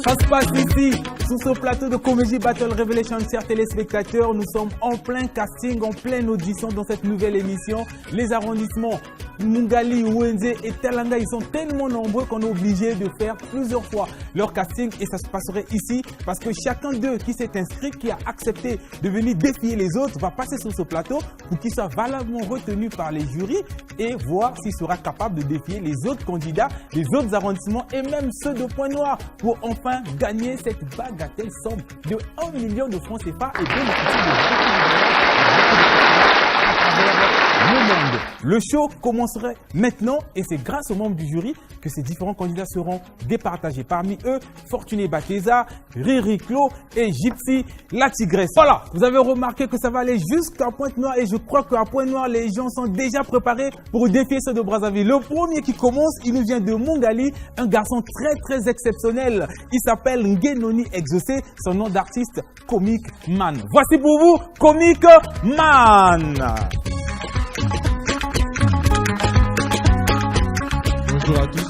Ça se passe ici, sur ce plateau de Comédie Battle Révélation, chers téléspectateurs. Nous sommes en plein casting, en pleine audition dans cette nouvelle émission. Les arrondissements Mungali, Wenze et Talanga, ils sont tellement nombreux qu'on est obligé de faire plusieurs fois leur casting. Et ça se passerait ici parce que chacun d'eux qui s'est inscrit, qui a accepté de venir défier les autres, va passer sur ce plateau pour qu'il soit valablement retenu par les jurys et voir s'il sera capable de défier les autres candidats, les autres arrondissements et même ceux de Pointe-Noire pour enfin gagner cette bagatelle somme de 1 million de francs CFA et bénéficier de le monde. Le show commencerait maintenant et c'est grâce aux membres du jury que ces différents candidats seront départagés. Parmi eux, Fortuné Bateza, Riri Clo et Gypsy la Tigresse. Voilà, vous avez remarqué que ça va aller jusqu'à Pointe-Noire et je crois qu'à Pointe-Noire, les gens sont déjà préparés pour défier ceux de Brazzaville. Le premier qui commence, il nous vient de Mungali, un garçon très exceptionnel. Il s'appelle Ngenoni Exaucé, son nom d'artiste Comic Man. Voici pour vous Comic Man. Bonjour à tous,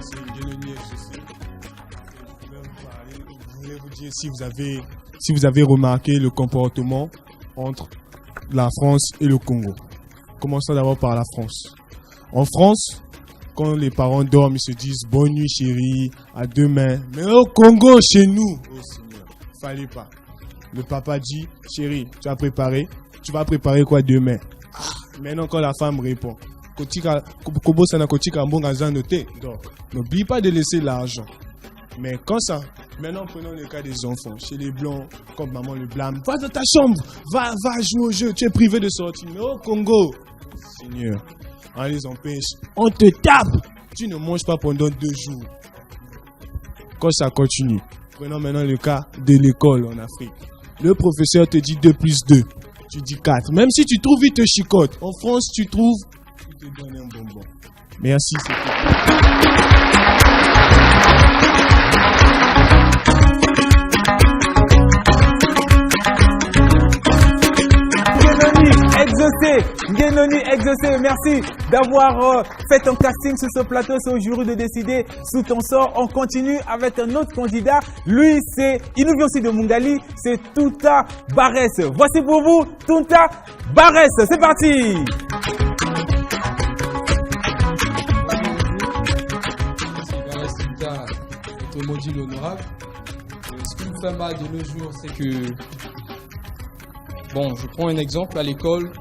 c'est Ngenoni Exaucé. Je voulais vous dire si vous avez remarqué le comportement entre la France et le Congo. Commençons d'abord par la France. En France, quand les parents dorment, ils se disent bonne nuit chérie, à demain. Mais au Congo, chez nous, oh Seigneur, fallait pas. Le papa dit chérie, tu vas préparer quoi demain? Maintenant quand la femme répond, donc n'oublie pas de laisser l'argent. Mais quand ça, maintenant prenons le cas des enfants. Chez les blancs, comme maman le blâme, va dans ta chambre, va jouer au jeu, tu es privé de sortir. Mais au Congo, Seigneur, on les empêche, on te tape. Tu ne manges pas pendant 2 jours. Quand ça continue, prenons maintenant le cas de l'école en Afrique. Le professeur te dit 2 plus 2, tu dis 4. Même si tu trouves, il te chicote. En France, tu trouves, il te donne un bonbon. Merci, c'est tout. Ngenoni Exaucé, merci d'avoir fait un casting sur ce plateau. C'est au jury de décider sous ton sort. On continue avec un autre candidat. Lui, il nous vient aussi de Mungali, c'est Tunta Barès. Voici pour vous Tunta Barès. C'est parti. C'est Barès Tunta, autrement dit l'honorable. Ce qui me fait mal de nos jours, c'est que, bon, je prends un exemple à l'école.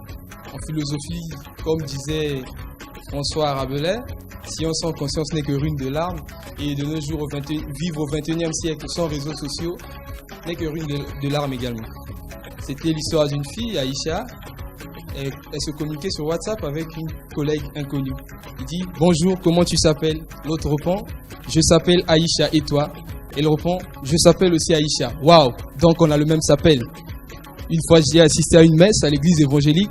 En philosophie, comme disait François Rabelais, science sans conscience n'est que ruine de l'âme. Et de nos jours, vivre au XXIe siècle sans réseaux sociaux n'est que ruine de l'âme également. C'était l'histoire d'une fille, Aïcha. Elle se communiquait sur WhatsApp avec une collègue inconnue. Il dit « Bonjour, comment tu s'appelles ?» L'autre répond « Je s'appelle Aïcha, et toi ?» Elle répond « Je s'appelle aussi Aïcha. » Waouh, donc on a le même s'appelle. Une fois, j'ai assisté à une messe à l'église évangélique.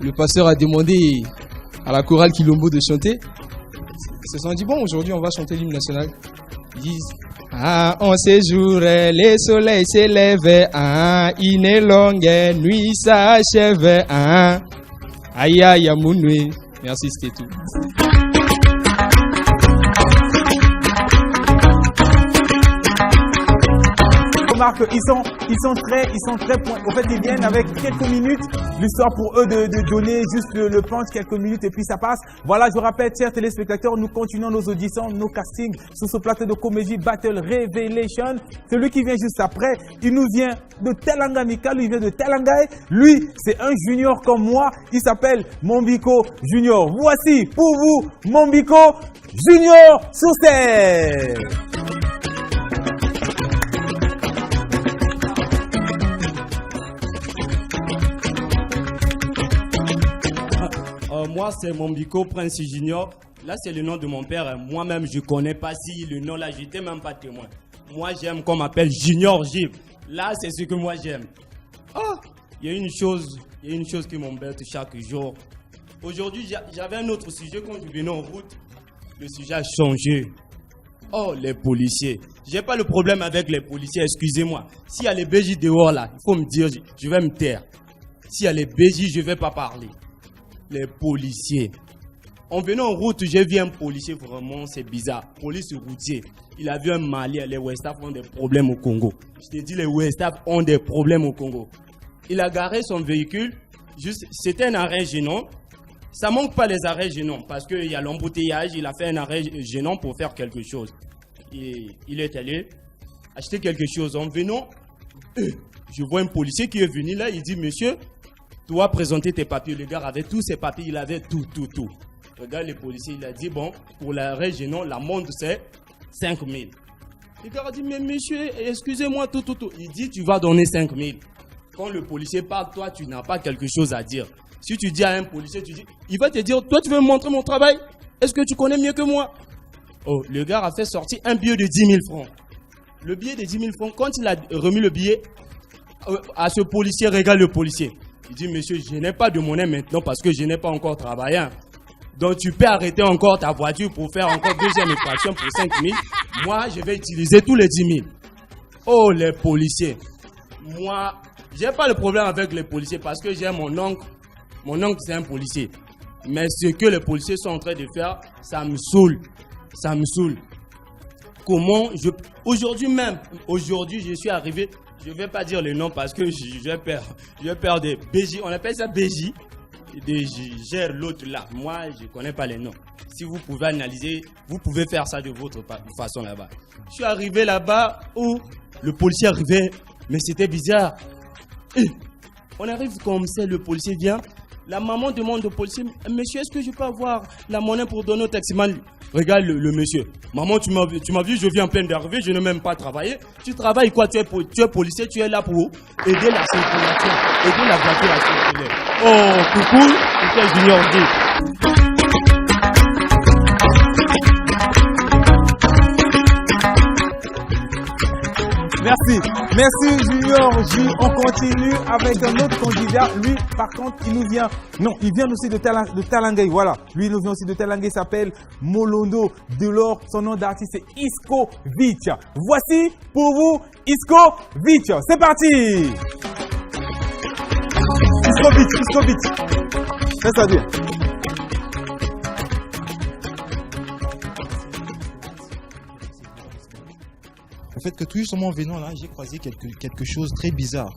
Le pasteur a demandé à la chorale Kilombo de chanter. Ils se sont dit, bon, aujourd'hui, on va chanter l'hymne national. Ils disent, en ces jours, le soleil s'élève, une longue nuit s'achève, aïe aïe mon nuit. Merci, c'était tout. Ils sont très points. Au fait, ils viennent avec quelques minutes, l'histoire pour eux de donner juste le punch, quelques minutes et puis ça passe. Voilà, je rappelle, chers téléspectateurs, nous continuons nos auditions, nos castings sur ce plateau de Comédie Battle Révélation. Celui qui vient juste après, il nous vient de Talanga Mikal, il vient de Talanga. Lui, c'est un junior comme moi, il s'appelle Mombiko Junior. Voici pour vous, Mombiko Junior sur scène. Moi, c'est Mombiko Prince Junior. Là, c'est le nom de mon père. Moi-même, je ne connais pas si le nom là, je n'étais même pas témoin. Moi, j'aime qu'on m'appelle Junior J. Là, c'est ce que moi j'aime. Oh, il y a une chose qui m'embête chaque jour. Aujourd'hui, j'avais un autre sujet quand je venais en route. Le sujet a changé. Oh, les policiers. J'ai pas le problème avec les policiers, excusez-moi. S'il y a les BJ dehors là, il faut me dire, je vais me taire. S'il y a les BJ, je ne vais pas parler. Les policiers. En venant en route, j'ai vu un policier, vraiment, c'est bizarre. Police routier. Il a vu un Malien. Les Westaf ont des problèmes au Congo. Je te dis, les Westaf ont des problèmes au Congo. Il a garé son véhicule. C'était un arrêt gênant. Ça manque pas les arrêts gênants parce qu'il y a l'embouteillage. Il a fait un arrêt gênant pour faire quelque chose. Il est allé acheter quelque chose. En venant, je vois un policier qui est venu là. Il dit, monsieur, tu dois présenter tes papiers. Le gars avait tous ses papiers. Il avait tout. Regarde le policier, il a dit, bon, pour l'arrêt gênant, l'amende c'est 5 000. Le gars a dit, mais monsieur, excusez-moi, tout. Il dit, tu vas donner 5 000. Quand le policier parle, toi, tu n'as pas quelque chose à dire. Si tu dis à un policier, il va te dire, toi, tu veux me montrer mon travail? Est-ce que tu connais mieux que moi? Oh, le gars a fait sortir un billet de 10 000 francs. Le billet de 10 000 francs, quand il a remis le billet à ce policier, regarde le policier. Il dit, monsieur, je n'ai pas de monnaie maintenant parce que je n'ai pas encore travaillé. Donc, tu peux arrêter encore ta voiture pour faire encore deuxième infraction pour 5 000. Moi, je vais utiliser tous les 10 000. Oh, les policiers. Moi, j'ai pas le problème avec les policiers parce que j'ai mon oncle. Mon oncle, c'est un policier. Mais ce que les policiers sont en train de faire, ça me saoule. Ça me saoule. Aujourd'hui, je suis arrivé. Je ne vais pas dire le nom parce que je perds des BJ. On appelle ça BJ. Je gère l'autre là. Moi, je ne connais pas les noms. Si vous pouvez analyser, vous pouvez faire ça de votre façon là-bas. Je suis arrivé là-bas où le policier arrivait, mais c'était bizarre. On arrive comme ça, le policier vient. La maman demande au policier, monsieur, est-ce que je peux avoir la monnaie pour donner au taximan? Regarde le monsieur. Maman, tu m'as vu, je viens en pleine d'arriver, je n'ai même pas travaillé. Tu travailles quoi? Tu es policier, tu es là pour aider la circulation, aider la voiture à circuler. Oh, coucou, c'est Junior J. Merci Junior J. On continue avec un autre candidat. Lui, par contre, il vient aussi de Talangay. Voilà, lui, il nous vient aussi de Talangay. Il s'appelle Molondo Delors. Son nom d'artiste, c'est Isco Vitch. Voici pour vous Isco Vitch. C'est parti. Isco Vitch. C'est ça dire. En fait, que tout justement en venant là, j'ai croisé quelque chose de très bizarre.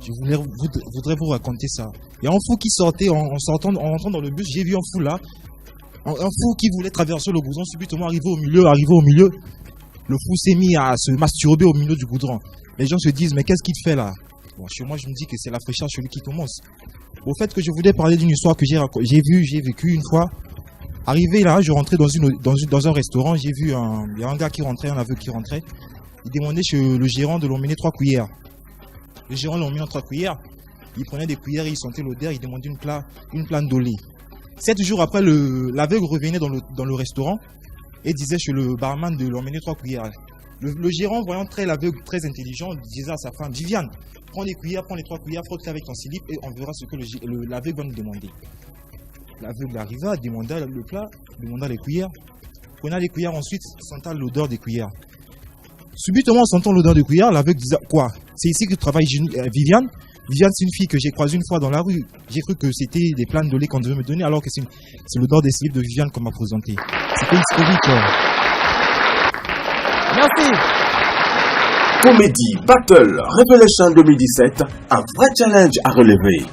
Je voudrais vous raconter ça. Il y a un fou qui sortait, en rentrant dans le bus, j'ai vu un fou là. Un fou qui voulait traverser le goudron, subitement arrivé au milieu. Le fou s'est mis à se masturber au milieu du goudron. Les gens se disent, mais qu'est-ce qu'il fait là? Bon, chez moi, je me dis que c'est la fraîcheur chez lui qui commence. Au fait que je voulais parler d'une histoire que j'ai vécue une fois. Arrivé là, je rentrais dans un restaurant, j'ai vu il y a un gars qui rentrait, un aveugle qui rentrait. Il demandait chez le gérant de l'emmener 3 cuillères. Le gérant l'emmenait 3 cuillères. Il prenait des cuillères et il sentait l'odeur. Il demandait une plante d'olé. 7 jours après, l'aveugle revenait dans le restaurant et disait chez le barman de l'emmener 3 cuillères. Le gérant, voyant l'aveugle très intelligent, disait à sa femme, Viviane, prends les 3 cuillères, frotte-les avec ton slip et on verra ce que l'aveugle va nous demander. L'aveugle arriva, demanda le plat, demanda les cuillères. Prenant les cuillères ensuite, sentant l'odeur des cuillères. Subitement, en sentant l'odeur de cuillère, l'aveugle disait quoi? C'est ici que travaille Viviane. Viviane, c'est une fille que j'ai croisée une fois dans la rue. J'ai cru que c'était des plantes de lait qu'on devait me donner, alors que c'est l'odeur des slips de Viviane qu'on m'a présenté. C'était historique. Merci. Comédie Battle Revelation 2017, un vrai challenge à relever.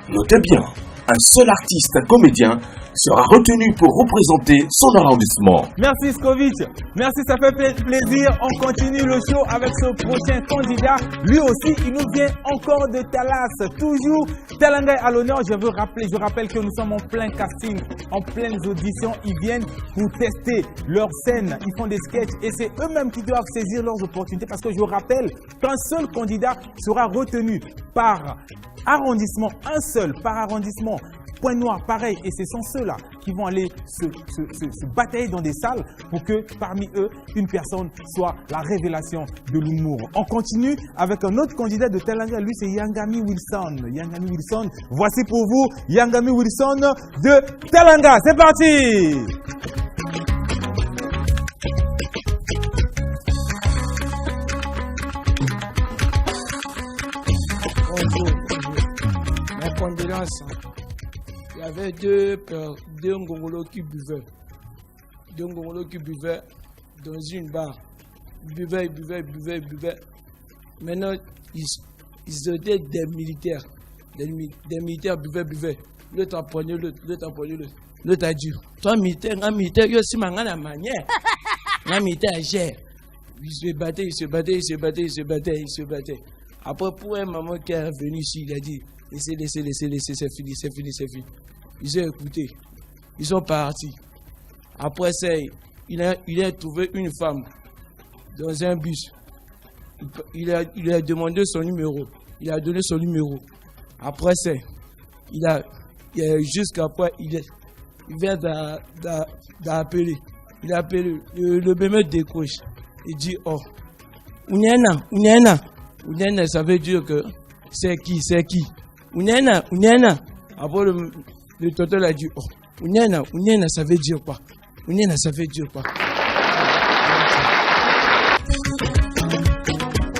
Notez bien, un seul artiste comédien sera retenu pour représenter son arrondissement. Merci Skovic, merci, ça fait plaisir. On continue le show avec ce prochain candidat. Lui aussi, il nous vient encore de Talas. Toujours Talangay à l'honneur. Je rappelle que nous sommes en plein casting, en pleines auditions. Ils viennent pour tester leur scène. Ils font des sketchs et c'est eux-mêmes qui doivent saisir leurs opportunités parce que je rappelle qu'un seul candidat sera retenu par arrondissement, un seul par arrondissement. Point noir, pareil, et ce sont ceux-là qui vont aller se batailler dans des salles pour que parmi eux, une personne soit la révélation de l'humour. On continue avec un autre candidat de Talanga, lui c'est Yangami Wilson. Yangami Wilson, voici pour vous Yangami Wilson de Talanga. C'est parti! Bonjour. Mes condoléances. avait deux Ngongolo qui buvaient. Deux Ngongolo qui buvaient dans une bar. Ils buvaient. Maintenant, ils étaient des militaires. Des militaires buvaient. L'autre a poigné l'autre. L'autre a dit, toi militaire, un militaire, yo si manga la manière. Un militaire gère. Il se battait. Après, pour un maman qui est venu ici, il a dit, laissez, c'est fini. Ils ont écouté. Ils sont partis. Après ça, il a trouvé une femme dans un bus. Il a demandé son numéro. Il a donné son numéro. Après ça, jusqu'après, il vient d'appeler. Il a appelé. Le bébé décroche. Il dit, oh, Unyana, ça veut dire que c'est qui? Unyana. Après, le tonton a dit, oh, Unyana, ça veut dire quoi?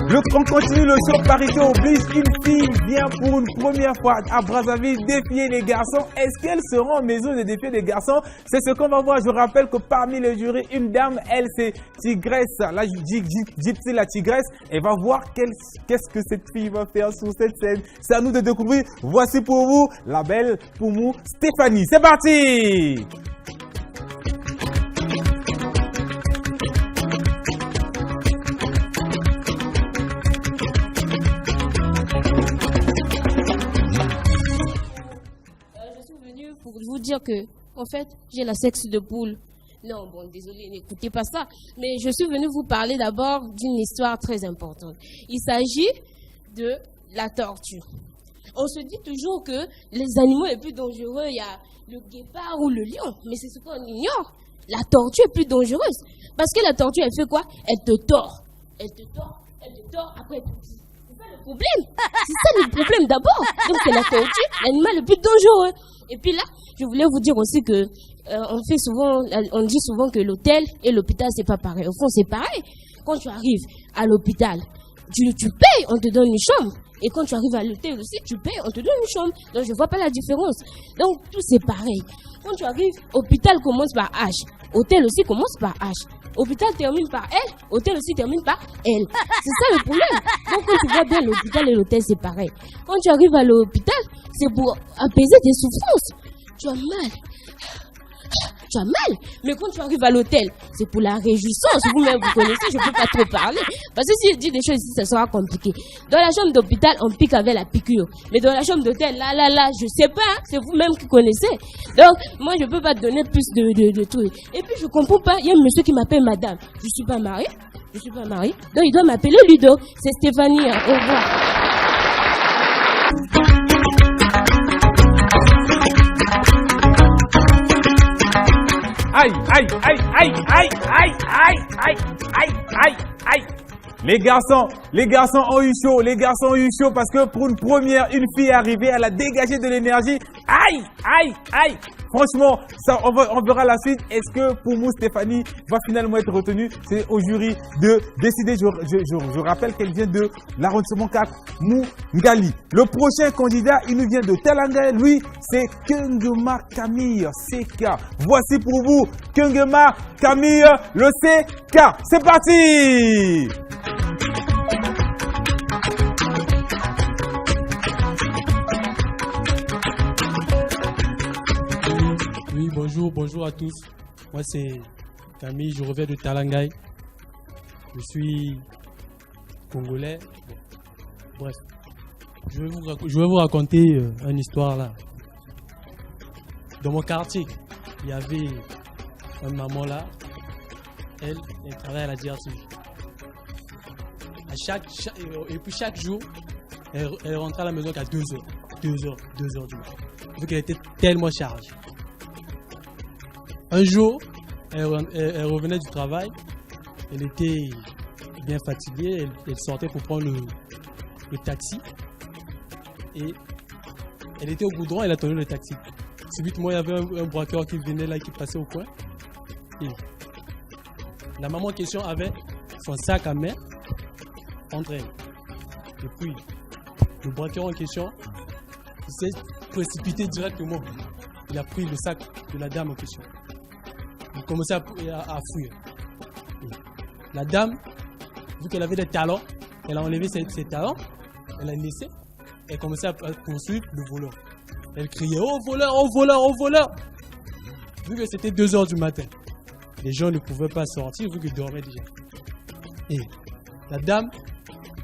On continue le show Parité oblige. Une fille vient pour une première fois à Brazzaville défier les garçons. Est-ce qu'elle sera en mesure de défier les garçons? C'est ce qu'on va voir. Je rappelle que parmi les jurys, une dame, elle c'est Tigresse, la Gypsy la Tigresse. Elle va voir qu'est-ce que cette fille va faire sur cette scène. C'est à nous de découvrir. Voici pour vous la belle Poumou Stéphanie. C'est parti! Pour vous dire que, en fait, j'ai la sexe de poule. Non, bon, désolé, n'écoutez pas ça. Mais je suis venue vous parler d'abord d'une histoire très importante. Il s'agit de la tortue. On se dit toujours que les animaux les plus dangereux, il y a le guépard ou le lion. Mais c'est ce qu'on ignore. La tortue est plus dangereuse. Parce que la tortue, elle fait quoi? Elle te tord. Après, c'est ça le problème. C'est ça le problème d'abord. Donc c'est la tortue, l'animal le plus dangereux. Et puis là, je voulais vous dire aussi que on dit souvent que l'hôtel et l'hôpital c'est pas pareil. Au fond, c'est pareil. Quand tu arrives à l'hôpital, tu payes, on te donne une chambre. Et quand tu arrives à l'hôtel aussi, tu payes, on te donne une chambre. Donc je vois pas la différence. Donc tout c'est pareil. Quand tu arrives, hôpital commence par H, hôtel aussi commence par H. Hôpital termine par L, hôtel aussi termine par L. C'est ça le problème. Donc quand tu vois bien l'hôpital et l'hôtel, c'est pareil. Quand tu arrives à l'hôpital, c'est pour apaiser tes souffrances. Tu as mal. Mais quand tu arrives à l'hôtel, c'est pour la réjouissance. Vous-même, vous connaissez, je ne peux pas trop parler. Parce que si je dis des choses ici, ça sera compliqué. Dans la chambre d'hôpital, on pique avec la piqûre. Mais dans la chambre d'hôtel, là, je sais pas, hein, c'est vous-même qui connaissez. Donc, moi, je ne peux pas te donner plus de trucs. Et puis, je comprends pas, il y a un monsieur qui m'appelle madame. Je suis pas mariée. Donc, il doit m'appeler Ludo. C'est Stéphanie. Hein. Au revoir. Aïe. Les garçons ont eu chaud. Parce que pour une première, une fille est arrivée, elle a dégagé de l'énergie. Aïe. Franchement, ça, on verra la suite. Est-ce que Poumou Stéphanie va finalement être retenue? C'est au jury de décider. Je rappelle qu'elle vient de l'arrondissement 4, Mungali. Le prochain candidat, il nous vient de Telanga. Lui, c'est Kungema Camille CK. Voici pour vous Kungema Camille le CK. C'est parti! Oui, bonjour à tous. Moi c'est Camille, je reviens de Talangaï. Je suis congolais. Bref, je vais vous raconter une histoire là. Dans mon quartier, il y avait une maman là. Elle travaille à la DRTV. Et puis chaque jour, elle rentrait à la maison qu'à 2h du matin. Vu qu'elle était tellement chargée. Un jour, elle revenait du travail, elle était bien fatiguée, elle sortait pour prendre le taxi. Et elle était au goudron, elle attendait le taxi. Subitement, il y avait un braqueur qui venait là, qui passait au coin. Et la maman en question avait son sac à main entre elle. Et puis, le braqueur en question s'est précipité directement il a pris le sac de la dame en question. Il commençait à fouiller. La dame, vu qu'elle avait des talents, elle a enlevé ses talents, elle a laissé, elle commençait à poursuivre le voleur. Elle criait « Oh voleur, oh voleur, oh voleur !» Vu que c'était 2 h du matin, les gens ne pouvaient pas sortir vu qu'ils dormaient déjà. Et la dame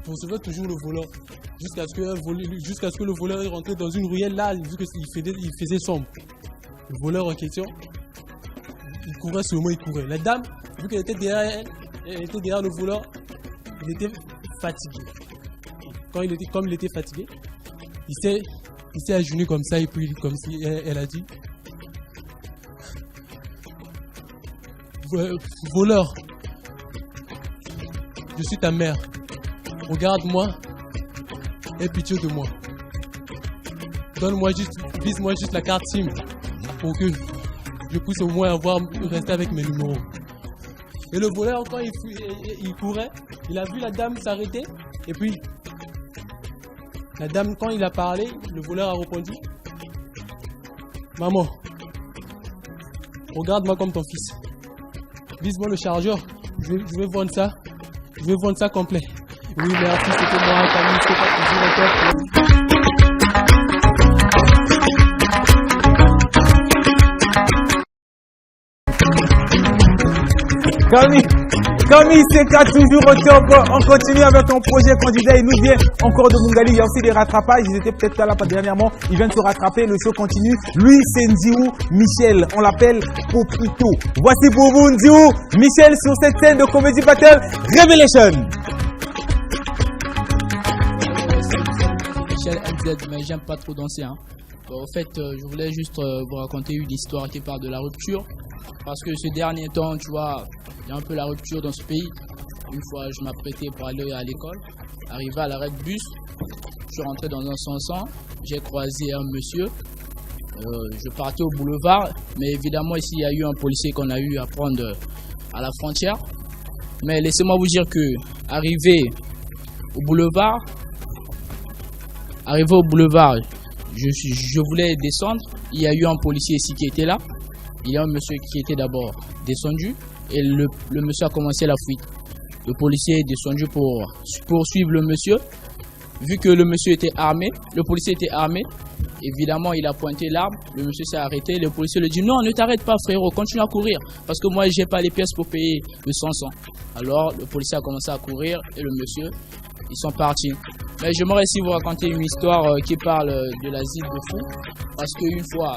poursuivait toujours le voleur jusqu'à ce que le voleur est rentré dans une ruelle là, vu qu'il faisait sombre. Le voleur en question, il courait seulement, il courait. La dame, vu qu'elle était derrière elle, elle était derrière le voleur, il était fatigué. Comme il était fatigué, il s'est agenouillé comme ça et puis comme si elle a dit « Voleur, je suis ta mère. Regarde-moi, aie pitié de moi. Vise-moi juste la carte SIM pour que je puisse au moins rester avec mes numéros. » Et le voleur, quand il courait, il a vu la dame s'arrêter. Et puis, la dame, quand il a parlé, le voleur a répondu « Maman, regarde-moi comme ton fils. Vise-moi le chargeur. Je vais vendre ça. Je vais vendre ça complet. » Oui, merci, c'était moi, Camille, c'est pas toujours un top. Camille CK toujours au top. On continue avec ton projet candidat. Il nous vient encore de Mungali. Il y a aussi des rattrapages. Ils étaient peut-être là pas dernièrement. Ils viennent se rattraper. Le show continue. Lui, c'est Ndiou Michel. On l'appelle Popito. Voici pour vous Ndiou Michel sur cette scène de Comedy Battle Revelation. Michel MZ, mais j'aime pas trop danser. Au fait, je voulais juste vous raconter une histoire qui parle de la rupture. Parce que ces derniers temps, tu vois, il y a un peu la rupture dans ce pays. Une fois, je m'apprêtais pour aller à l'école. Arrivé à l'arrêt de bus, je suis rentré dans un sens. J'ai croisé un monsieur. Je partais au boulevard. Mais évidemment, ici, il y a eu un policier qu'on a eu à prendre à la frontière. Mais laissez-moi vous dire que, arrivé au boulevard, je voulais descendre. Il y a eu un policier ici qui était là. Il y a un monsieur qui était d'abord descendu et le monsieur a commencé la fuite. Le policier est descendu pour poursuivre le monsieur. Vu que le monsieur était armé, le policier était armé, évidemment il a pointé l'arme, le monsieur s'est arrêté, le policier lui dit non, ne t'arrête pas frérot, continue à courir parce que moi j'ai pas les pièces pour payer le 500. Alors le policier a commencé à courir et le monsieur, ils sont partis. Mais j'aimerais aussi vous raconter une histoire qui parle de l'asile de fous parce qu'une fois,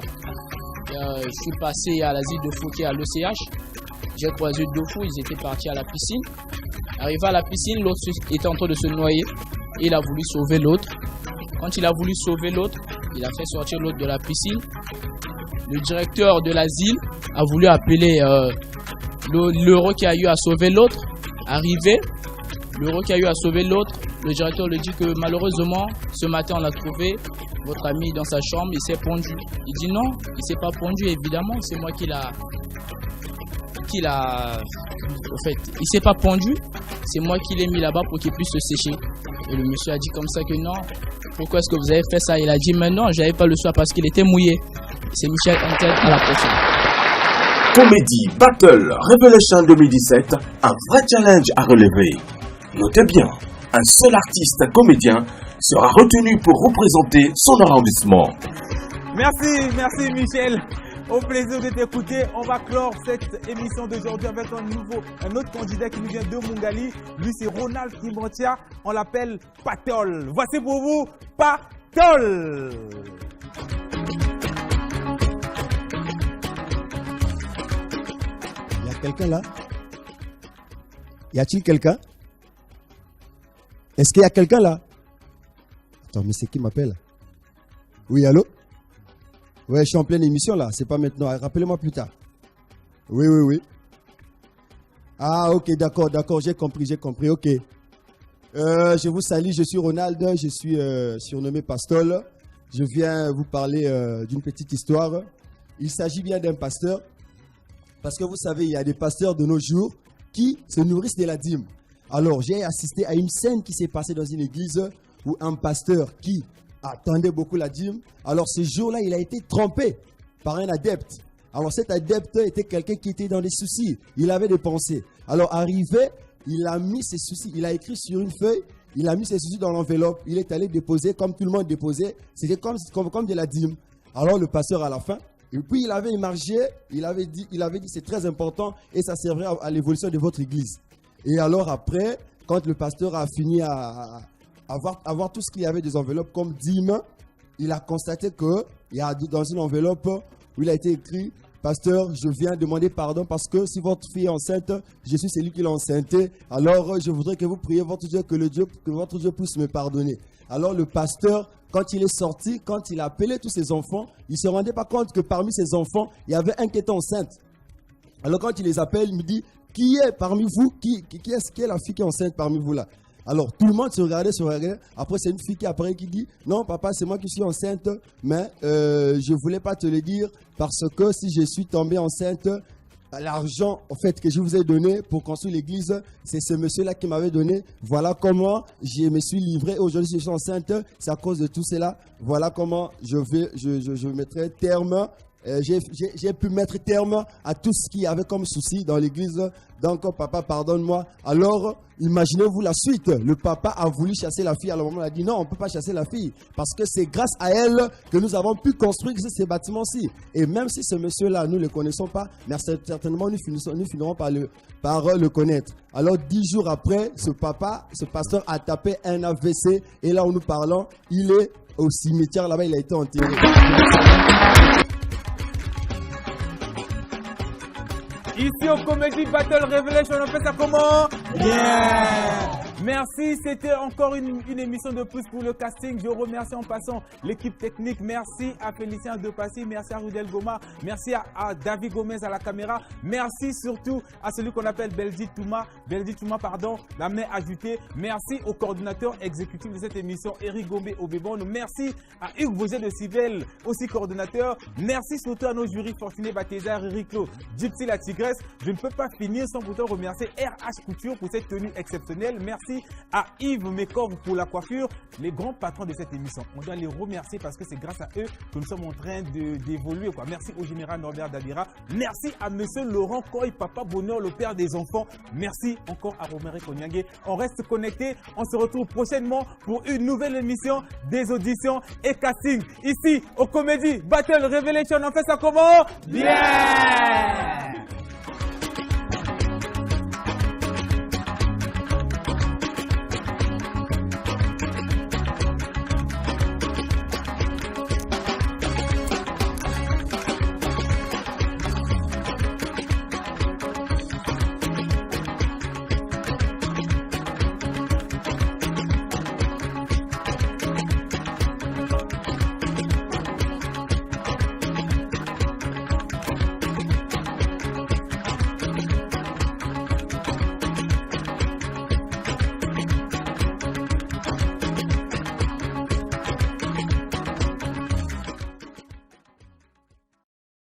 je suis passé à l'asile de fous qui est à l'ECH. J'ai croisé 2 fous, ils étaient partis à la piscine. Arrivé à la piscine, l'autre était en train de se noyer. Il a voulu sauver l'autre. Quand il a voulu sauver l'autre, il a fait sortir l'autre de la piscine. Le directeur de l'asile a voulu appeler l'euro qui a eu à sauver l'autre. Arrivé, l'euro qui a eu à sauver l'autre, le directeur lui dit que malheureusement, ce matin on a trouvé votre ami dans sa chambre, il s'est pendu. Il dit non, il s'est pas pendu, évidemment, c'est moi qui l'a... Au fait, il s'est pas pendu, c'est moi qui l'ai mis là-bas pour qu'il puisse se sécher. Et le monsieur a dit comme ça que non, pourquoi est-ce que vous avez fait ça? Il a dit mais non, j'avais pas le choix parce qu'il était mouillé. C'est Michel Intel, à la prochaine. Comédie Battle Revelation 2017, un vrai challenge à relever. Notez bien, un seul artiste comédien sera retenu pour représenter son arrondissement. Merci Michel. Au plaisir de t'écouter. On va clore cette émission d'aujourd'hui avec un autre candidat qui nous vient de Mungali. Lui, c'est Ronald Kimbantia. On l'appelle Patol. Voici pour vous Patol. Il y a quelqu'un là? Y a-t-il quelqu'un? Est-ce qu'il y a quelqu'un là? Attends, mais c'est qui m'appelle? Oui, allô? Ouais, je suis en pleine émission là, c'est pas maintenant. Rappelez-moi plus tard. Oui. Ah, ok, d'accord, j'ai compris, ok. Je vous salue, je suis Ronald, je suis surnommé Pastol. Je viens vous parler d'une petite histoire. Il s'agit bien d'un pasteur, parce que vous savez, il y a des pasteurs de nos jours qui se nourrissent de la dîme. Alors, j'ai assisté à une scène qui s'est passée dans une église où un pasteur qui attendait beaucoup la dîme, alors ce jour-là, il a été trompé. par un adepte. Alors cet adepte était quelqu'un qui était dans des soucis. Il avait des pensées. Alors arrivé, il a mis ses soucis, il a écrit sur une feuille, il a mis ses soucis dans l'enveloppe. Il est allé déposer comme tout le monde déposait. C'était comme de la dîme. Alors le pasteur à la fin, et puis il avait émargé, il avait dit c'est très important et ça servirait à l'évolution de votre église. Et alors après, quand le pasteur a fini à avoir tout ce qu'il y avait des enveloppes comme dîme, il a constaté qu'il y a dans une enveloppe où il a été écrit « Pasteur, je viens demander pardon parce que si votre fille est enceinte, je suis celui qui l'a enceinté. Alors je voudrais que vous priez votre Dieu, que votre Dieu puisse me pardonner. » Alors le pasteur, quand il est sorti, quand il a appelé tous ses enfants, il ne se rendait pas compte que parmi ses enfants, il y avait un qui était enceinte. Alors quand il les appelle, il me dit « Qui est parmi vous qui est la fille qui est enceinte parmi vous là ?» Alors, tout le monde se regardait. Après, c'est une fille qui apparaît qui dit « Non, papa, c'est moi qui suis enceinte, mais je ne voulais pas te le dire parce que si je suis tombée enceinte, l'argent en fait, que je vous ai donné pour construire l'église, c'est ce monsieur-là qui m'avait donné. Voilà comment je me suis livré. Aujourd'hui, je suis enceinte, c'est à cause de tout cela. Voilà comment je mettrai terme. J'ai pu mettre terme à tout ce qu'il y avait comme souci dans l'église. Donc, papa, pardonne-moi. Alors, imaginez-vous la suite. Le papa a voulu chasser la fille. Alors, maman a dit non, on ne peut pas chasser la fille. Parce que c'est grâce à elle que nous avons pu construire ces bâtiments-ci. Et même si ce monsieur-là, nous ne le connaissons pas, mais certainement, nous finirons par le connaître. Alors, 10 jours après, ce pasteur a tapé un AVC. Et là où nous parlons, il est au cimetière. Là-bas, il a été enterré. Ici au Comedy Battle Revelation, on fait ça comment? Yeah! Merci, c'était encore une émission de plus pour le casting. Je remercie en passant l'équipe technique. Merci à Félicien Depassi, merci à Rudel Goma, merci à David Gomez à la caméra. Merci surtout à celui qu'on appelle Beldi Touma, la main ajoutée. Merci au coordinateur exécutif de cette émission, Eric Gombe Obébon. Merci à Hugues Bouget de Civelle, aussi coordinateur. Merci surtout à nos jurys Fortuné Batézar, Eric Lo, Gypsy la Tigresse. Je ne peux pas finir sans pourtant remercier RH Couture pour cette tenue exceptionnelle. Merci à Yves Mekov pour la coiffure, les grands patrons de cette émission. On doit les remercier parce que c'est grâce à eux que nous sommes en train d'évoluer. Merci au général Norbert Dadira. Merci à monsieur Laurent Koy, papa Bonheur, le père des enfants. Merci encore à Roméré Konyangé. On reste connectés. On se retrouve prochainement pour une nouvelle émission des auditions et casting. Ici, au Comedy Battle Revelation, on fait ça comment? Bien!